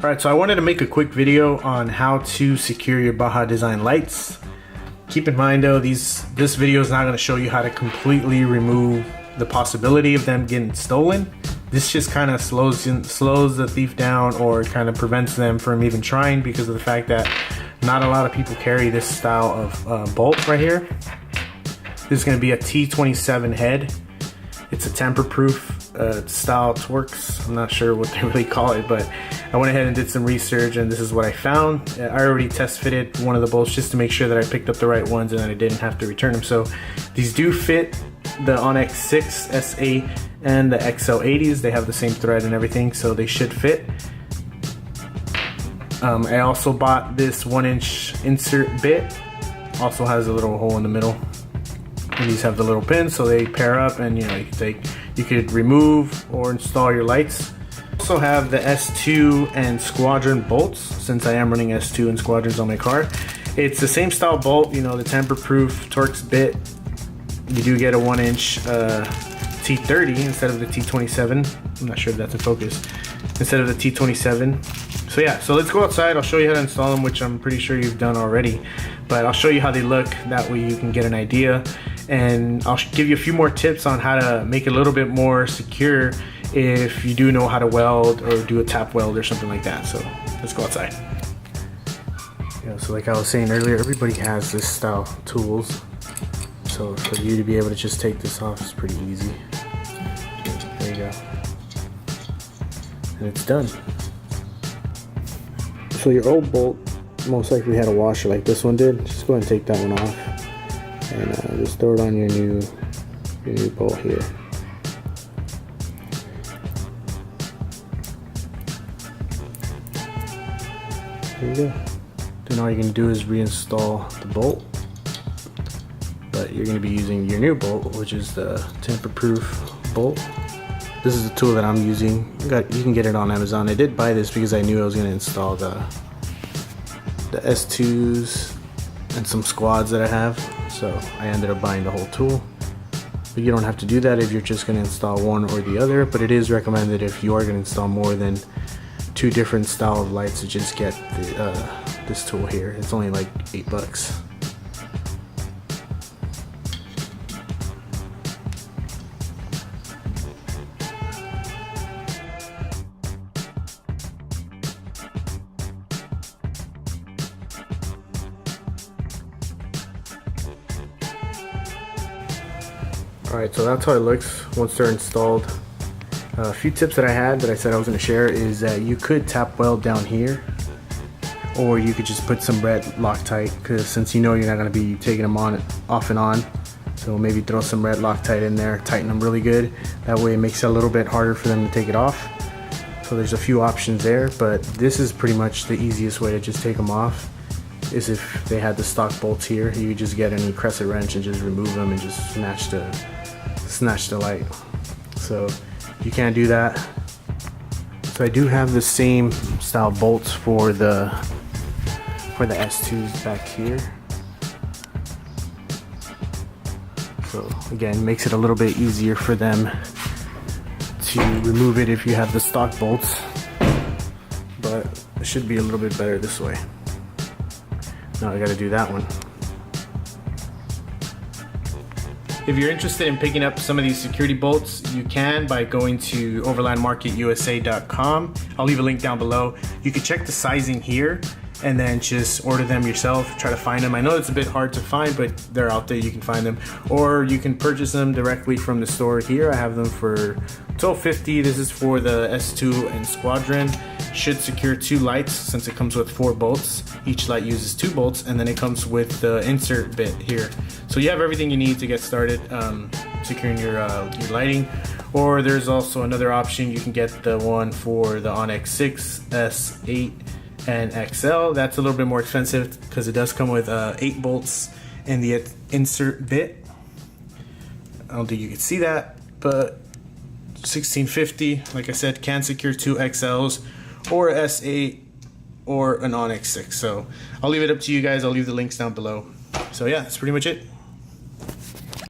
Alright, so I wanted to make a quick video on how to secure your Baja Design lights. Keep in mind though, this video is not going to show you how to completely remove the possibility of them getting stolen. This just kind of slows the thief down, or kind of prevents them from even trying, because of the fact that not a lot of people carry this style of bolt right here. This is going to be a T27 head. It's a tamper proof style Torx. I'm not sure what they really call it, but I went ahead and did some research, and this is what I found. I already test fitted one of the bolts just to make sure that I picked up the right ones and that I didn't have to return them. So these do fit the Onyx 6, S8, and the XL80s. They have the same thread and everything, so they should fit. I also bought this 1-inch insert bit. Also has a little hole in the middle. And these have the little pins, so they pair up, and you could remove or install your lights. Also have the S2 and Squadron bolts, since I am running S2 and Squadrons on my car. It's the same style bolt, the tamper proof Torx bit. You do get a 1-inch T30 instead of the T27. I'm not sure if that's in focus. Instead of the T27. So yeah, so let's go outside. I'll show you how to install them, which I'm pretty sure you've done already. But I'll show you how they look. That way you can get an idea. And I'll give you a few more tips on how to make it a little bit more secure if you do know how to weld or do a tap weld or something like that. So let's go outside. So like I was saying earlier, everybody has this style tools. So for you to be able to just take this off is pretty easy. There you go. And it's done. So your old bolt most likely had a washer like this one did. Just go ahead and take that one off, and just throw it on your new bolt here. There you go. Then all you're going to do is reinstall the bolt, but you're going to be using your new bolt, which is the tamper proof bolt. This is the tool that I'm using. You can get it on Amazon. I did buy this because I knew I was going to install the S2s and some squads that I have, so I ended up buying the whole tool. But you don't have to do that if you're just going to install one or the other, but it is recommended if you are going to install more than 2 different style of lights to just get this tool here. It's only like $8. Alright, so that's how it looks once they're installed. A few tips that I had that I said I was going to share is that you could tap weld down here, or you could just put some red Loctite, because since you're not going to be taking them off and on, so maybe throw some red Loctite in there, tighten them really good. That way it makes it a little bit harder for them to take it off. So there's a few options there, but this is pretty much the easiest way to just take them off. Is if they had the stock bolts here, you could just get any crescent wrench and just remove them and just snatch the light. So you can't do that. So I do have the same style bolts for the S2s back here. So again, makes it a little bit easier for them to remove it if you have the stock bolts, but it should be a little bit better this way. Now I gotta do that one. If you're interested in picking up some of these security bolts, you can by going to overlandmarketusa.com. I'll leave a link down below. You can check the sizing here and then just order them yourself, try to find them. I know it's a bit hard to find, but they're out there, you can find them. Or you can purchase them directly from the store here. I have them for $12.50. This is for the S2 and Squadron. Should secure 2 lights since it comes with 4 bolts. Each light uses 2 bolts, and then it comes with the insert bit here. So you have everything you need to get started securing your lighting. Or there's also another option. You can get the one for the Onyx 6, S8, and XL. That's a little bit more expensive because it does come with 8 bolts and the insert bit. I don't think you can see that, but $16.50. Like I said, can secure 2 XLs or S8 or an Onyx 6. So I'll leave it up to you guys. I'll leave the links down below. So yeah, that's pretty much it.